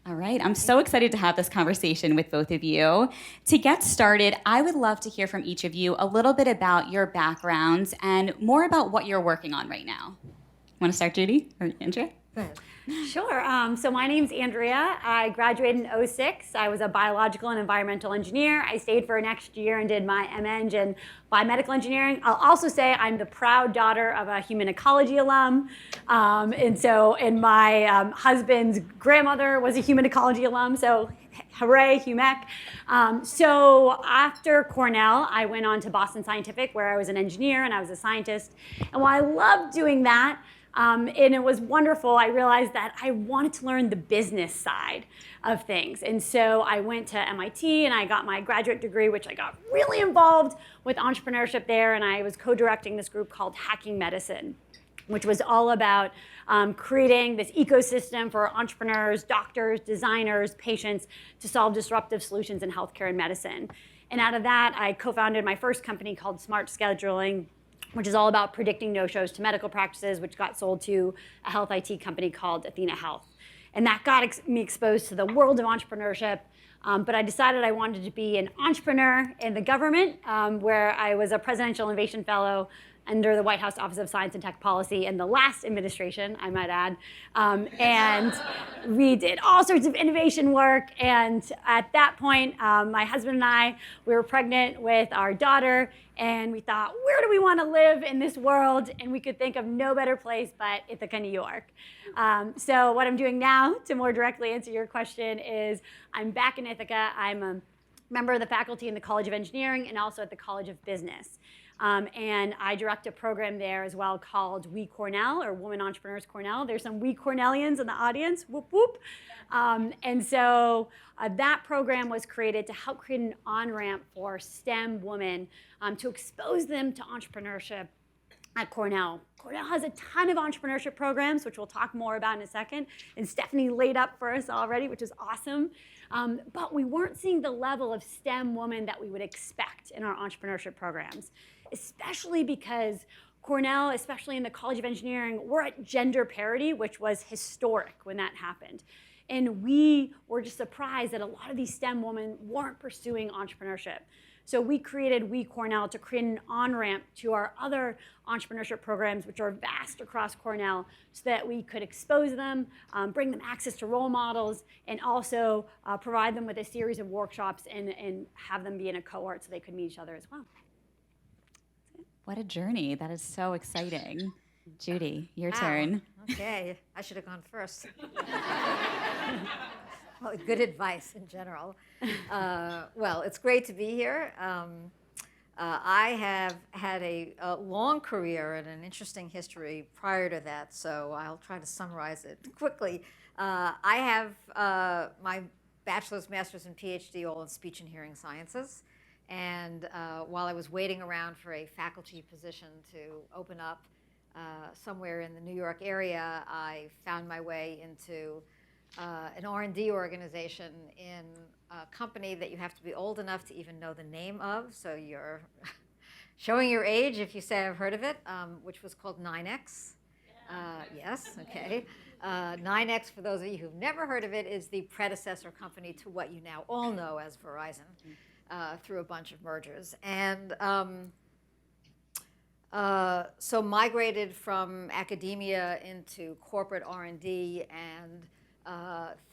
All right, I'm so excited to have this conversation with both of you. To get started, I would love to hear from each of you a little bit about your backgrounds and more about what you're working on right now. Want to start, Judy or Andrea? Go ahead. Sure. So my name's Andrea. I graduated in '06. I was a biological and environmental engineer. I stayed for an extra year and did my MEng in biomedical engineering. I'll also say I'm the proud daughter of a human ecology alum. And my husband's grandmother was a human ecology alum. So hooray, HUMEC. So after Cornell, I went on to Boston Scientific, where I was an engineer and I was a scientist. And while I loved doing that, and it was wonderful, I realized that I wanted to learn the business side of things. And so I went to MIT and I got my graduate degree, which I got really involved with entrepreneurship there. And I was co-directing this group called Hacking Medicine, which was all about creating this ecosystem for entrepreneurs, doctors, designers, patients to solve disruptive solutions in healthcare and medicine. And out of that, I co-founded my first company called Smart Scheduling, which is all about predicting no-shows to medical practices, which got sold to a health IT company called Athena Health. And that got me exposed to the world of entrepreneurship. But I decided I wanted to be an entrepreneur in the government, where I was a Presidential Innovation Fellow under the White House Office of Science and Tech Policy in the last administration, I might add. And we did all sorts of innovation work. And at that point, my husband and I, we were pregnant with our daughter. And we thought, where do we want to live in this world? And we could think of no better place but Ithaca, New York. So what I'm doing now, to more directly answer your question, is I'm back in Ithaca. I'm a member of the faculty in the College of Engineering and also at the College of Business. And I direct a program there as well called We Cornell, or Women Entrepreneurs Cornell. There's some We Cornellians in the audience, whoop, whoop. And so that program was created to help create an on-ramp for STEM women to expose them to entrepreneurship at Cornell. Cornell has a ton of entrepreneurship programs, which we'll talk more about in a second. And Stephanie laid up for us already, which is awesome. But we weren't seeing the level of STEM women that we would expect in our entrepreneurship programs, especially because Cornell, especially in the College of Engineering, we're at gender parity, which was historic when that happened. And we were just surprised that a lot of these STEM women weren't pursuing entrepreneurship. So we created We Cornell to create an on-ramp to our other entrepreneurship programs, which are vast across Cornell, so that we could expose them, bring them access to role models, and also provide them with a series of workshops and have them be in a cohort so they could meet each other as well. What a journey. That is so exciting. Judy, your turn. Okay, I should have gone first. Well, good advice in general. Well, it's great to be here. I have had a long career and an interesting history prior to that, so I'll try to summarize it quickly. I have my bachelor's, master's, and PhD all in speech and hearing sciences. And while I was waiting around for a faculty position to open up somewhere in the New York area, I found my way into an R&D organization in a company that you have to be old enough to even know the name of. So you're showing your age if you say I've heard of it, which was called 9X. Yes, okay. 9X, for those of you who've never heard of it, is the predecessor company to what you now all know as Verizon, through a bunch of mergers. And so migrated from academia into corporate R&D, and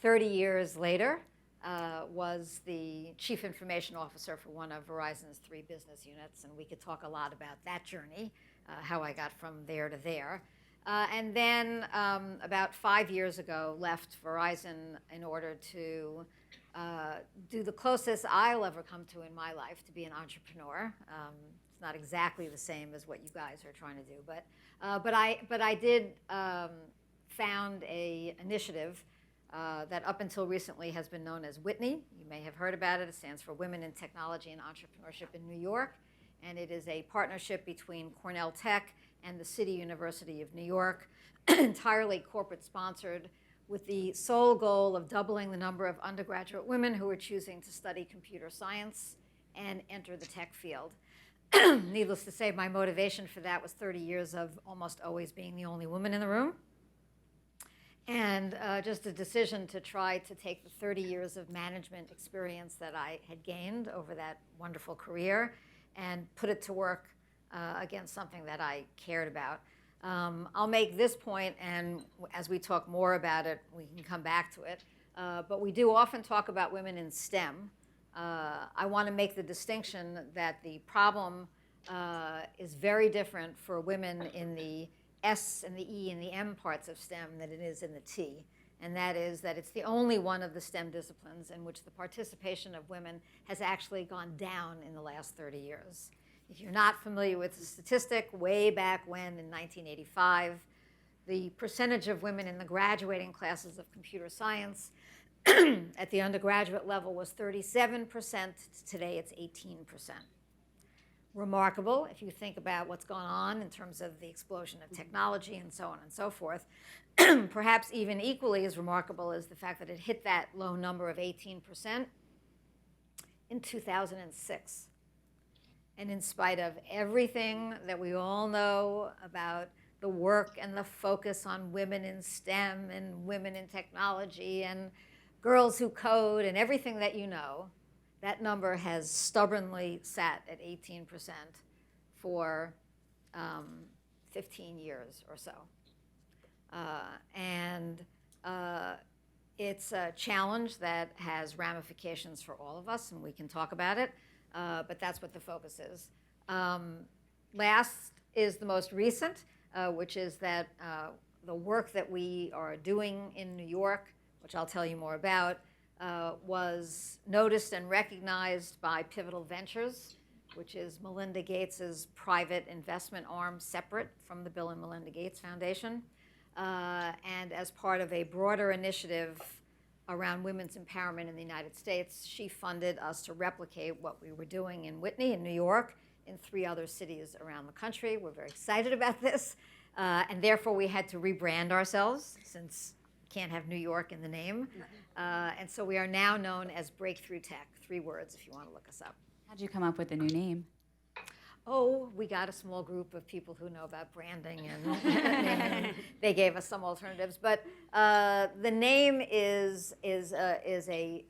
30 years later was the chief information officer for one of Verizon's 3 business units. And we could talk a lot about that journey, how I got from there to there. And then about 5 years ago, left Verizon in order to do the closest I'll ever come to in my life to be an entrepreneur. It's not exactly the same as what you guys are trying to do, but I did found a initiative that up until recently has been known as Whitney. You may have heard about it. It stands for Women in Technology and Entrepreneurship in New York, and it is a partnership between Cornell Tech and the City University of New York, entirely corporate sponsored, with the sole goal of doubling the number of undergraduate women who are choosing to study computer science and enter the tech field. Needless to say, my motivation for that was 30 years of almost always being the only woman in the room. and just a decision to try to take the 30 years of management experience that I had gained over that wonderful career and put it to work against something that I cared about. I'll make this point, and as we talk more about it, we can come back to it. But we do often talk about women in STEM. I want to make the distinction that the problem is very different for women in the S and the E and the M parts of STEM than it is in the T. And that is that it's the only one of the STEM disciplines in which the participation of women has actually gone down in the last 30 years. If you're not familiar with the statistic, way back when in 1985, the percentage of women in the graduating classes of computer science at the undergraduate level was 37%. Today it's 18%. Remarkable if you think about what's gone on in terms of the explosion of technology and so on and so forth. Perhaps even equally as remarkable is the fact that it hit that low number of 18% in 2006. And in spite of everything that we all know about the work and the focus on women in STEM and women in technology and girls who code and everything that you know, that number has stubbornly sat at 18% for 15 years or so. It's a challenge that has ramifications for all of us, and we can talk about it, but that's what the focus is. Last is the most recent, which is that the work that we are doing in New York, which I'll tell you more about, was noticed and recognized by Pivotal Ventures, which is Melinda Gates's private investment arm separate from the Bill and Melinda Gates Foundation. And as part of a broader initiative around women's empowerment in the United States, she funded us to replicate what we were doing in Whitney, in New York, in 3 other cities around the country. We're very excited about this. And therefore, we had to rebrand ourselves, since we can't have New York in the name. And so we are now known as Breakthrough Tech, 3 words if you want to look us up. How'd you come up with the new name? Oh, we got a small group of people who know about branding, and they gave us some alternatives. But the name is a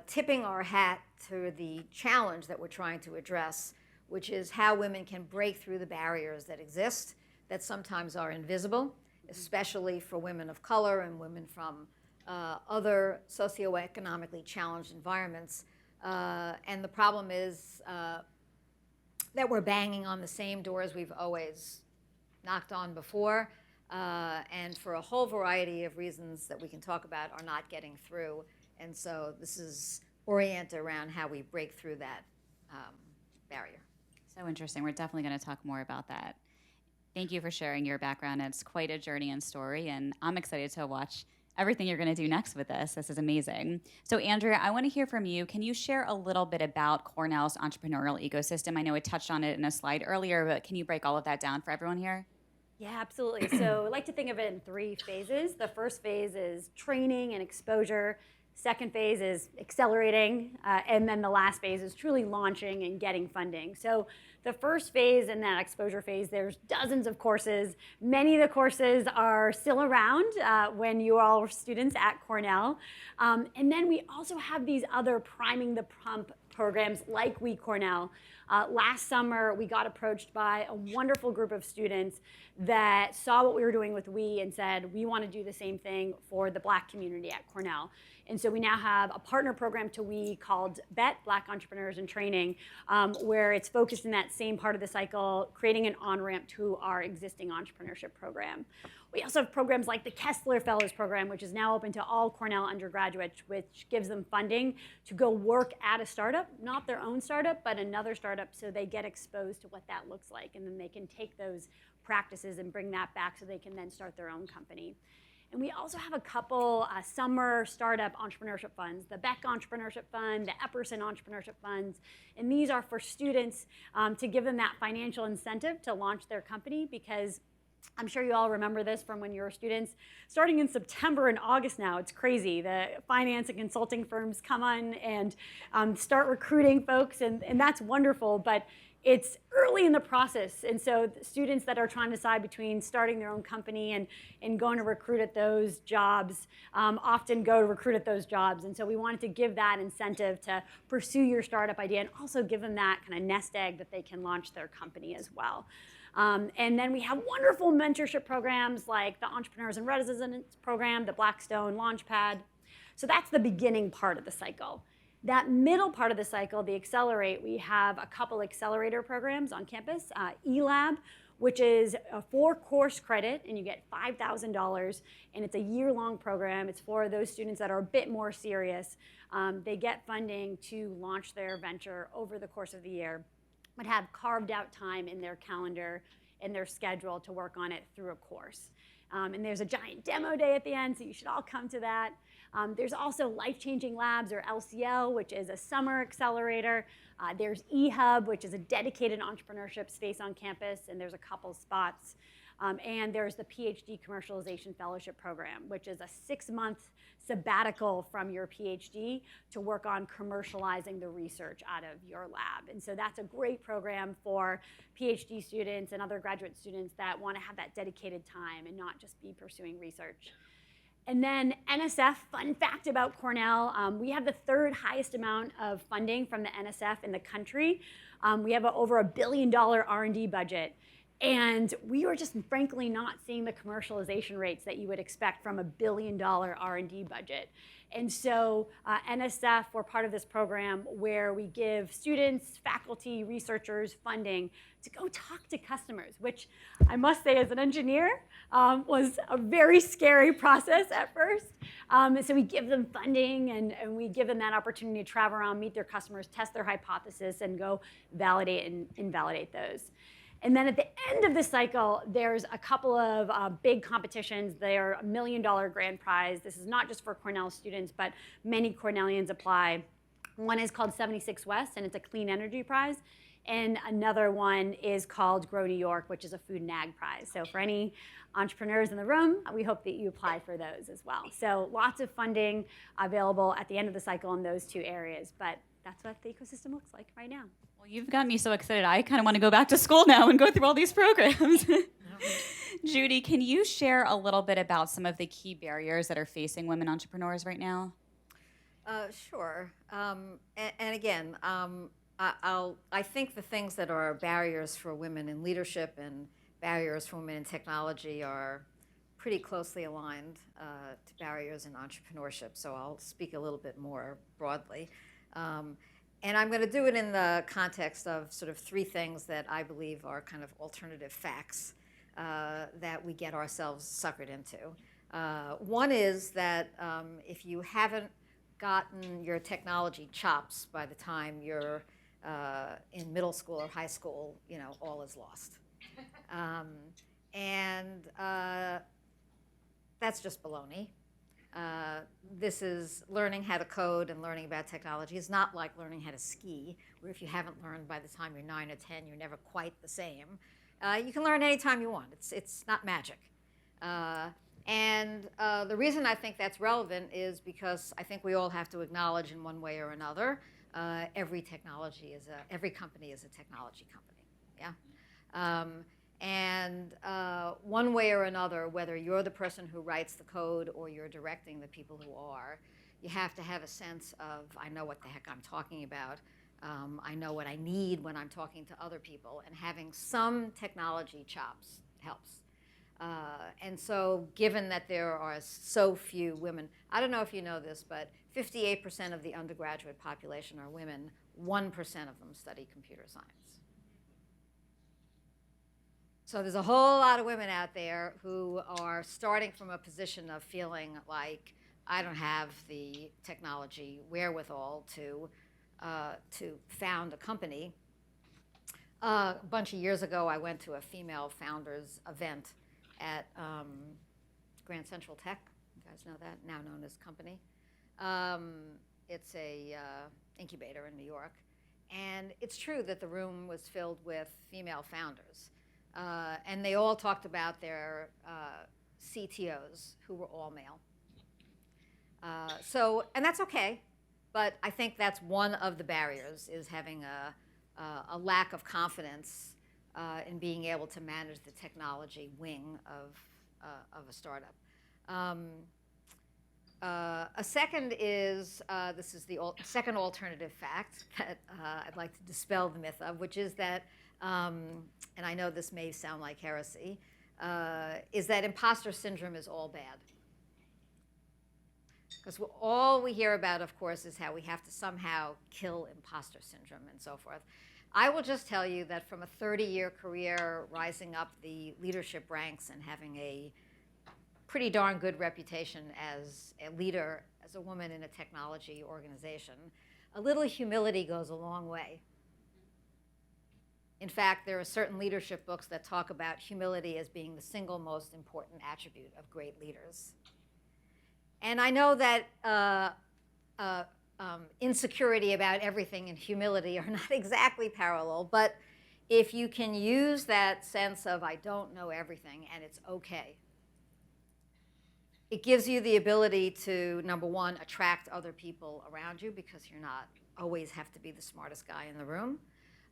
tipping our hat to the challenge that we're trying to address, which is how women can break through the barriers that exist that sometimes are invisible, especially for women of color and women from other socioeconomically challenged environments. And the problem is that we're banging on the same doors we've always knocked on before, and for a whole variety of reasons that we can talk about are not getting through. And so this is oriented around how we break through that barrier. So interesting. We're definitely going to talk more about that. Thank you for sharing your background. It's quite a journey and story, and I'm excited to watch everything you're going to do next with this. This is amazing. So Andrea, I want to hear from you. Can you share a little bit about Cornell's entrepreneurial ecosystem? I know I touched on it in a slide earlier, but can you break all of that down for everyone here? Yeah, absolutely. So I like to think of it in 3 phases. The first phase is training and exposure. Second phase is accelerating. And then the last phase is truly launching and getting funding. So the first phase in that exposure phase, there's dozens of courses. Many of the courses are still around when you all were students at Cornell. And then we also have these other priming the pump programs like We Cornell. Last summer, we got approached by a wonderful group of students that saw what we were doing with We and said, we want to do the same thing for the Black community at Cornell. And so we now have a partner program to We called BET, Black Entrepreneurs in Training, where it's focused in that same part of the cycle, creating an on-ramp to our existing entrepreneurship program. We also have programs like the Kessler Fellows Program, which is now open to all Cornell undergraduates, which gives them funding to go work at a startup, not their own startup, but another startup, so they get exposed to what that looks like. And then they can take those practices and bring that back so they can then start their own company. And we also have a couple summer startup entrepreneurship funds, the Beck Entrepreneurship Fund, the Epperson Entrepreneurship Funds. And these are for students to give them that financial incentive to launch their company, because I'm sure you all remember this from when you were students. Starting in September and August now, it's crazy. The finance and consulting firms come on and start recruiting folks, and that's wonderful. But it's early in the process. And so students that are trying to decide between starting their own company and going to recruit at those jobs often go to recruit at those jobs. And so we wanted to give that incentive to pursue your startup idea and also give them that kind of nest egg that they can launch their company as well. And then we have wonderful mentorship programs like the Entrepreneurs in Residence program, the Blackstone Launchpad. So that's the beginning part of the cycle. That middle part of the cycle, the Accelerate, we have a couple accelerator programs on campus. eLab, which is a 4-course credit, and you get $5,000, and it's a year-long program. It's for those students that are a bit more serious. They get funding to launch their venture over the course of the year, but have carved out time in their calendar, in their schedule to work on it through a course. And there's a giant demo day at the end, so you should all come to that. There's also Life-Changing Labs, or LCL, which is a summer accelerator. There's eHub, which is a dedicated entrepreneurship space on campus, and there's a couple spots. And there's the PhD Commercialization Fellowship Program, which is a 6-month sabbatical from your PhD to work on commercializing the research out of your lab. And so that's a great program for PhD students and other graduate students that want to have that dedicated time and not just be pursuing research. And then NSF, fun fact about Cornell, we have the 3rd highest amount of funding from the NSF in the country. We have over $1 billion R&D budget. And we were just frankly not seeing the commercialization rates that you would expect from a $1 billion R&D budget. And so NSF, we're part of this program where we give students, faculty, researchers funding to go talk to customers, which I must say as an engineer was a very scary process at first. So we give them funding and we give them that opportunity to travel around, meet their customers, test their hypothesis, and go validate and invalidate those. And then at the end of the cycle, there's a couple of big competitions. They are $1 million grand prize. This is not just for Cornell students, but many Cornellians apply. One is called 76 West, and it's a clean energy prize. And another one is called Grow New York, which is a food and ag prize. So for any entrepreneurs in the room, we hope that you apply for those as well. So lots of funding available at the end of the cycle in those 2 areas. But that's what the ecosystem looks like right now. Well, you've got me so excited. I kind of want to go back to school now and go through all these programs. Judy, can you share a little bit about some of the key barriers that are facing women entrepreneurs right now? Sure. And again, I think the things that are barriers for women in leadership and barriers for women in technology are pretty closely aligned to barriers in entrepreneurship. So I'll speak a little bit more broadly. And I'm going to do it in the context of sort of 3 things that I believe are kind of alternative facts that we get ourselves suckered into. One is that if you haven't gotten your technology chops by the time you're in middle school or high school, all is lost. And that's just baloney. This is learning how to code and learning about technology. It's not like learning how to ski, where if you haven't learned by the time you're 9 or 10, you're never quite the same. You can learn anytime you want. It's not magic. And the reason I think that's relevant is because I think we all have to acknowledge in one way or another, every company is a technology company. Yeah. And one way or another, whether you're the person who writes the code or you're directing the people who are, you have to have a sense of, I know what the heck I'm talking about. I know what I need when I'm talking to other people. And having some technology chops helps. And so given that there are so few women, I don't know if you know this, but 58% of the undergraduate population are women. 1% of them study computer science. So there's a whole lot of women out there who are starting from a position of feeling like I don't have the technology wherewithal to found a company. A bunch of years ago, I went to a female founders event at Grand Central Tech. You guys know that, now known as Company. It's a incubator in New York. And it's true that the room was filled with female founders. And they all talked about their CTOs, who were all male. And that's okay, but I think that's one of the barriers, is having a lack of confidence in being able to manage the technology wing of a startup. A second is, this is the second alternative fact that I'd like to dispel the myth of, which is that, and I know this may sound like heresy, is that imposter syndrome is all bad. Because all we hear about, of course, is how we have to somehow kill imposter syndrome and so forth. I will just tell you that from a 30-year career rising up the leadership ranks and having a pretty darn good reputation as a leader, as a woman in a technology organization, a little humility goes a long way. In fact, there are certain leadership books that talk about humility as being the single most important attribute of great leaders. And I know that insecurity about everything and humility are not exactly parallel, but if you can use that sense of I don't know everything and it's okay, it gives you the ability to, number one, attract other people around you because you're not always have to be the smartest guy in the room,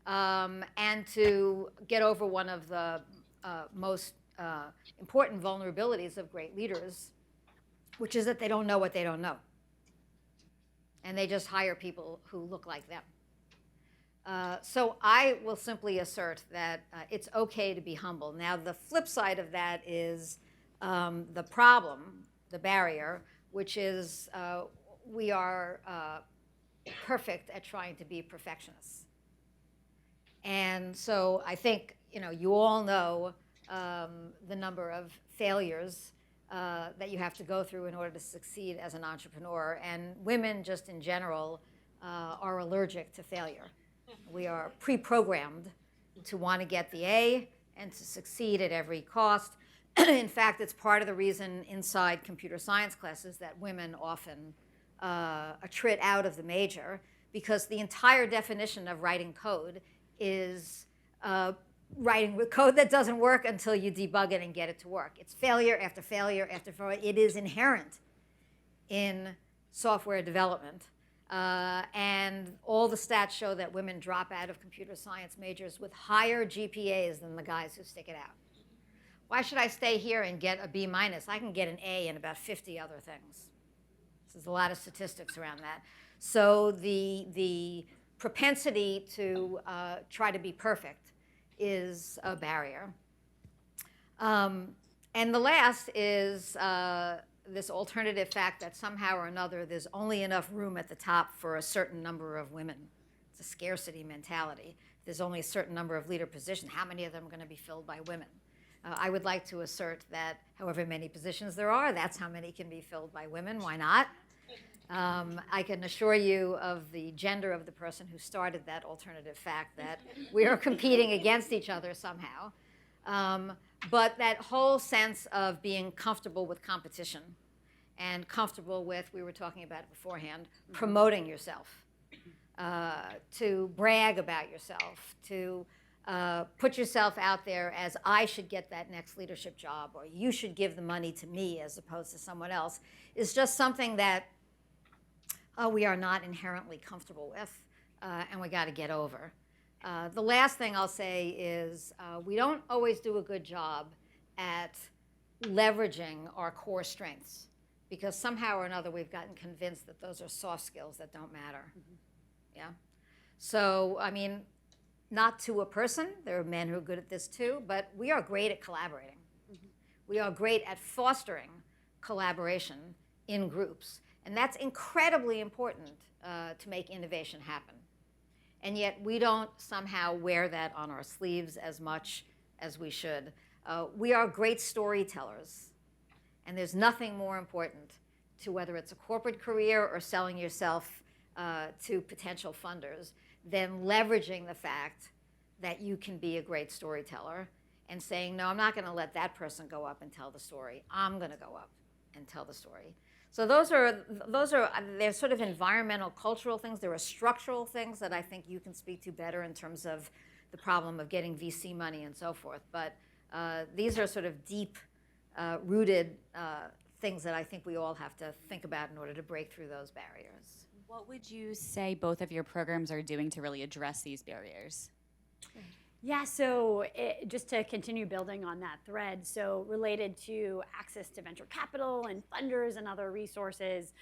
and to get over one of the most important vulnerabilities of great leaders, which is that they don't know what they don't know. And they just hire people who look like them. So I will simply assert that it's okay to be humble. Now, the flip side of that is the problem, the barrier, which is we are perfect at trying to be perfectionists. And so I think you all know the number of failures that you have to go through in order to succeed as an entrepreneur. And women just in general are allergic to failure. We are pre-programmed to want to get the A and to succeed at every cost. In fact, it's part of the reason inside computer science classes that women often attrit out of the major, because the entire definition of writing code is writing code that doesn't work until you debug it and get it to work. It's failure after failure after failure. It is inherent in software development. And all the stats show that women drop out of computer science majors with higher GPAs than the guys who stick it out. Why should I stay here and get a B minus? I can get an A in about 50 other things. There's a lot of statistics around that. So the propensity to try to be perfect is a barrier. And the last is this alternative fact that somehow or another there's only enough room at the top for a certain number of women. It's a scarcity mentality. There's only a certain number of leader positions. How many of them are going to be filled by women? I would like to assert that however many positions there are, that's how many can be filled by women. Why not? I can assure you of the gender of the person who started that alternative fact that we are competing against each other somehow. But that whole sense of being comfortable with competition and comfortable with, we were talking about it beforehand, promoting yourself, to brag about yourself, to put yourself out there as I should get that next leadership job, or you should give the money to me as opposed to someone else, is just something that we are not inherently comfortable with, and we got to get over. The last thing I'll say is we don't always do a good job at leveraging our core strengths, because somehow or another we've gotten convinced that those are soft skills that don't matter. Yeah. So, I mean, not to a person, there are men who are good at this too, but we are great at collaborating. We are great at fostering collaboration in groups. And that's incredibly important to make innovation happen. And yet we don't somehow wear that on our sleeves as much as we should. We are great storytellers. And there's nothing more important to whether it's a corporate career or selling yourself to potential funders than leveraging the fact that you can be a great storyteller and saying, no, I'm not going to let that person go up and tell the story. I'm going to go up and tell the story. So those are they're sort of environmental, cultural things. There are structural things that I think you can speak to better in terms of the problem of getting VC money and so forth. But these are sort of deep rooted things that I think we all have to think about in order to break through those barriers. What would you say both of your programs are doing to really address these barriers? Yeah, so just to continue building on that thread, so related to access to venture capital and funders and other resources,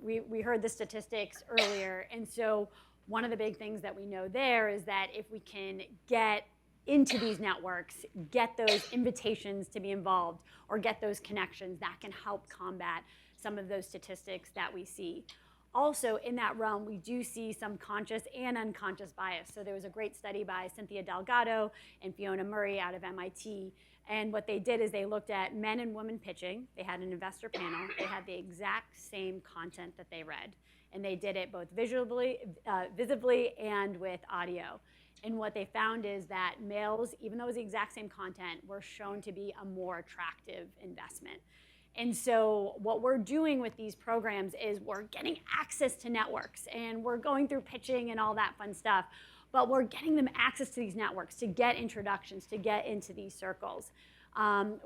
we heard the statistics earlier, and so one of the big things that we know there is that if we can get into these networks, get those invitations to be involved, or get those connections, that can help combat some of those statistics that we see. Also, in that realm, we do see some conscious and unconscious bias. So there was a great study by Cynthia Delgado and Fiona Murray out of MIT. And what they did is they looked at men and women pitching. They had an investor panel. They had the exact same content that they read. And they did it both visibly and with audio. And what they found is that males, even though it was the exact same content, were shown to be a more attractive investment. And so what we're doing with these programs is we're getting access to networks, and we're going through pitching and all that fun stuff, but we're getting them access to these networks to get introductions, to get into these circles.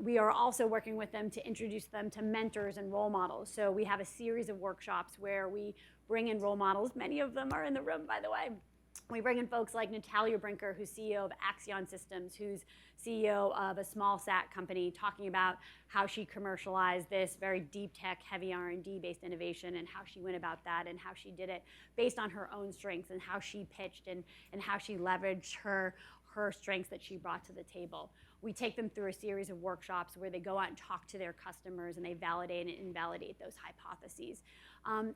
We are also working with them to introduce them to mentors and role models. So we have a series of workshops where we bring in role models. Many of them are in the room, by the way. We bring in folks like Natalia Brinker, who's CEO of Axion Systems, who's CEO of a small SAT company, talking about how she commercialized this very deep tech, heavy R&D based innovation, and how she went about that, and how she did it based on her own strengths, and how she pitched, and how she leveraged her strengths that she brought to the table. We take them through a series of workshops where they go out and talk to their customers, and they validate and invalidate those hypotheses.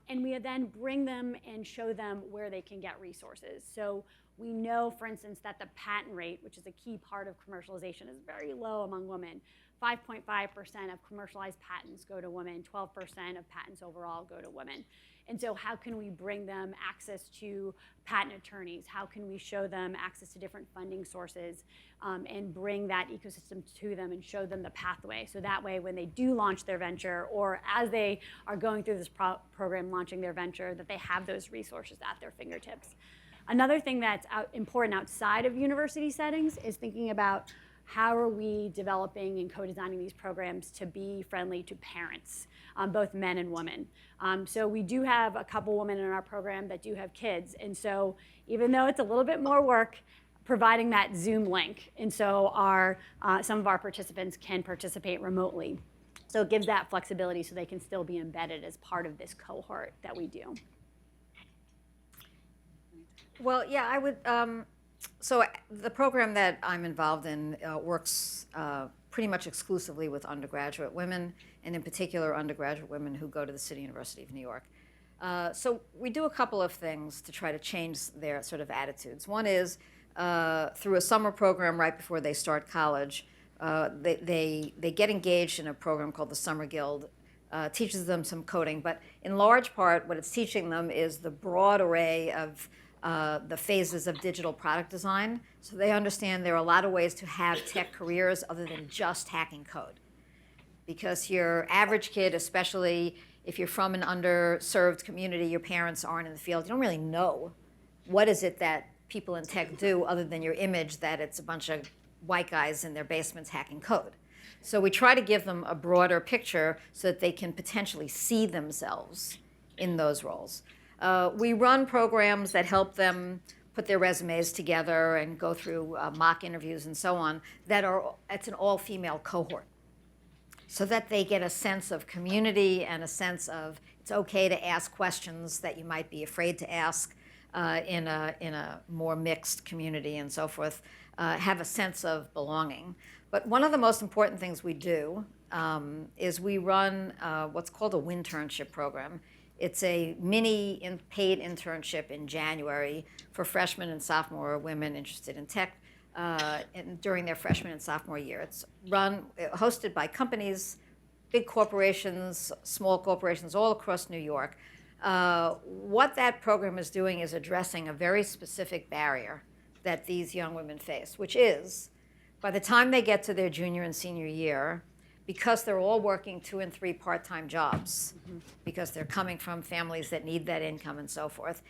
And we then bring them and show them where they can get resources. So we know, for instance, that the patent rate, which is a key part of commercialization, is very low among women. 5.5% of commercialized patents go to women, 12% of patents overall go to women. And so how can we bring them access to patent attorneys? How can we show them access to different funding sources, and bring that ecosystem to them and show them the pathway? So that way, when they do launch their venture, or as they are going through this program launching their venture, that they have those resources at their fingertips. Another thing that's important outside of university settings is thinking about how are we developing and co-designing these programs to be friendly to parents, both men and women. So we do have a couple women in our program that do have kids. And so even though it's a little bit more work, providing that Zoom link. And so some of our participants can participate remotely. So it gives that flexibility so they can still be embedded as part of this cohort that we do. Well, yeah, I would. So the program that I'm involved in works pretty much exclusively with undergraduate women, and in particular undergraduate women who go to the City University of New York. So we do a couple of things to try to change their sort of attitudes. One is through a summer program right before they start college, they get engaged in a program called the Summer Guild. Teaches them some coding, but in large part what it's teaching them is the broad array of the phases of digital product design. So they understand there are a lot of ways to have tech careers other than just hacking code. Because your average kid, especially if you're from an underserved community, your parents aren't in the field, you don't really know what is it that people in tech do other than your image that it's a bunch of white guys in their basements hacking code. So we try to give them a broader picture so that they can potentially see themselves in those roles. We run programs that help them put their resumes together and go through mock interviews and so on. It's an all-female cohort, so that they get a sense of community and a sense of it's okay to ask questions that you might be afraid to ask in a more mixed community and so forth. Have a sense of belonging. But one of the most important things we do is we run what's called a Winternship program. It's a mini paid internship in January for freshmen and sophomore women interested in tech during their freshman and sophomore year. It's hosted by companies, big corporations, small corporations all across New York. What that program is doing is addressing a very specific barrier that these young women face, which is by the time they get to their junior and senior year, because they're all working 2 and 3 part-time jobs, because they're coming from families that need that income and so forth,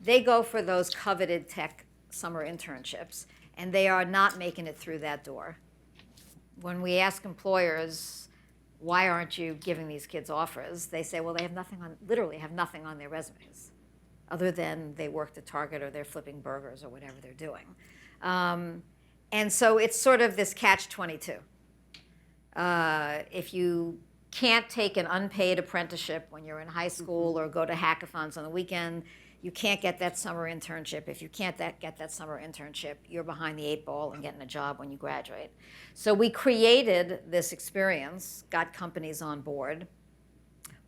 they go for those coveted tech summer internships, and they are not making it through that door. When we ask employers, why aren't you giving these kids offers? They say, well, they have nothing on, literally have nothing on their resumes. other than they worked at Target or they're flipping burgers or whatever they're doing. And so it's sort of this catch-22. If you can't take an unpaid apprenticeship when you're in high school or go to hackathons on the weekend, you can't get that summer internship. If you can't get that summer internship, you're behind the 8 ball and getting a job when you graduate. So we created this experience, got companies on board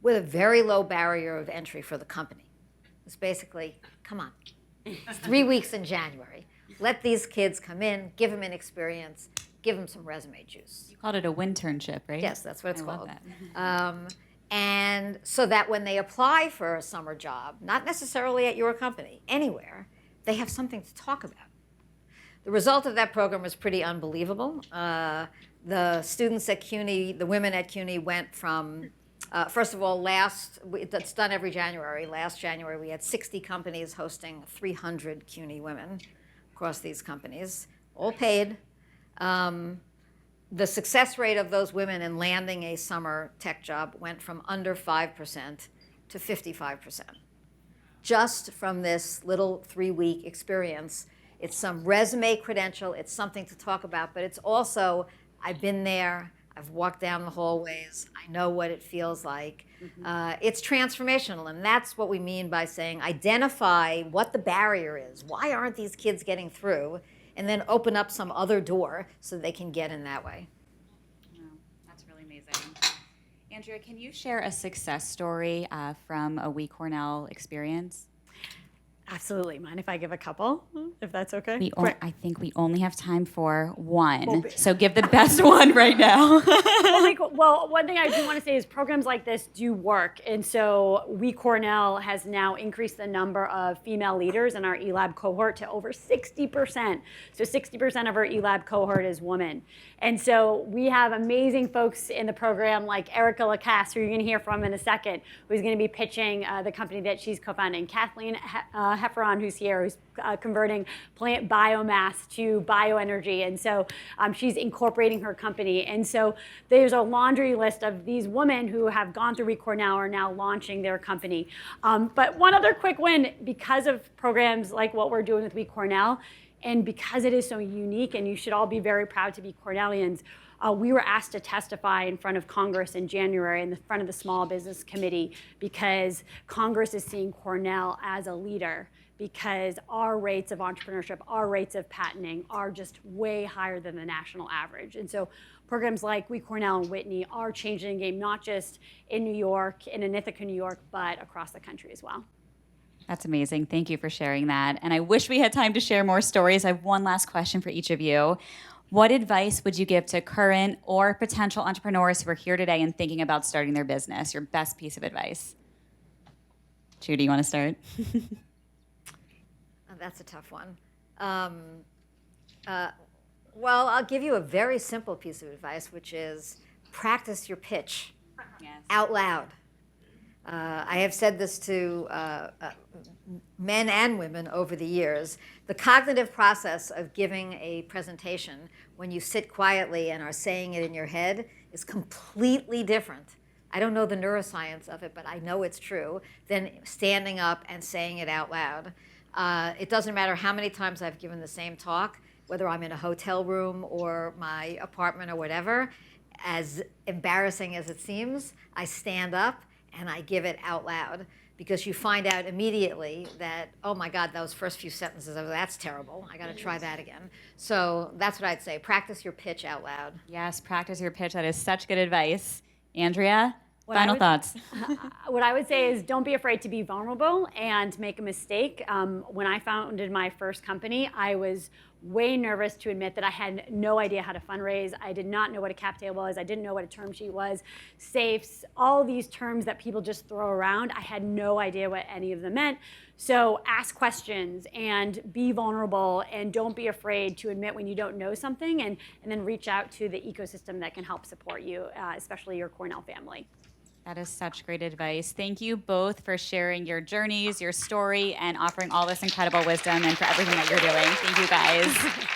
with a very low barrier of entry for the company. It's basically, come on, it's 3 weeks in January. Let these kids come in, give them an experience, give them some resume juice. You called it a winternship, right? Yes, that's what it's called. Love that. And so that when they apply for a summer job, not necessarily at your company, anywhere, they have something to talk about. The result of that program was pretty unbelievable. The students at CUNY, the women at CUNY went from, first of all, it's done every January. Last January, we had 60 companies hosting 300 CUNY women across these companies, all paid. The success rate of those women in landing a summer tech job went from under 5% to 55%. Just from this little 3-week experience. It's some resume credential, it's something to talk about, but it's also, I've been there, I've walked down the hallways, I know what it feels like. It's transformational, and that's what we mean by saying identify what the barrier is. Why aren't these kids getting through? And then open up some other door so they can get in that way. Oh, that's really amazing. Andrea, can you share a success story from a Cornell experience? Absolutely. Mind if I give a couple, if that's okay? I think we only have time for one. So give the best one right now. Well, one thing I do want to say is programs like this do work. And so Cornell has now increased the number of female leaders in our eLab cohort to over 60%. So 60% of our eLab cohort is women. And so we have amazing folks in the program like Erica Lacasse, who you're going to hear from in a second, who's going to be pitching the company that she's co-founding. Kathleen Hefferon, who's here, who's converting plant biomass to bioenergy. And so she's incorporating her company. And so there's a laundry list of these women who have gone through Cornell are now launching their company. But one other quick win, because of programs like what we're doing with Cornell, and because it is so unique, and you should all be very proud to be Cornellians, we were asked to testify in front of Congress in January in the front of the Small Business Committee because Congress is seeing Cornell as a leader because our rates of entrepreneurship, our rates of patenting are just way higher than the national average. And so programs like Cornell and Whitney are changing the game, not just in New York, in Ithaca, New York, but across the country as well. That's amazing. Thank you for sharing that. And I wish we had time to share more stories. I have one last question for each of you. What advice would you give to current or potential entrepreneurs who are here today and thinking about starting their business? Your best piece of advice. Judy, you want to start? That's a tough one. Well, I'll give you a very simple piece of advice, which is practice your pitch out loud. I have said this to men and women over the years. The cognitive process of giving a presentation when you sit quietly and are saying it in your head is completely different. I don't know the neuroscience of it, but I know it's true, than standing up and saying it out loud. It doesn't matter how many times I've given the same talk, whether I'm in a hotel room or my apartment or whatever, as embarrassing as it seems, I stand up and I give it out loud because you find out immediately that, oh my God, those first few sentences, that's terrible. I got to try that again. So that's what I'd say. Practice your pitch out loud. Yes, practice your pitch. That is such good advice. Andrea, final thoughts. What I would say is don't be afraid to be vulnerable and make a mistake. When I founded my first company, I was way nervous to admit that I had no idea how to fundraise. I did not know what a cap table was. I didn't know what a term sheet was. Safes, all these terms that people just throw around. I had no idea what any of them meant. So ask questions and be vulnerable and don't be afraid to admit when you don't know something and then reach out to the ecosystem that can help support you, especially your Cornell family. That is such great advice. Thank you both for sharing your journeys, your story, and offering all this incredible wisdom and for everything that you're doing. Thank you, guys.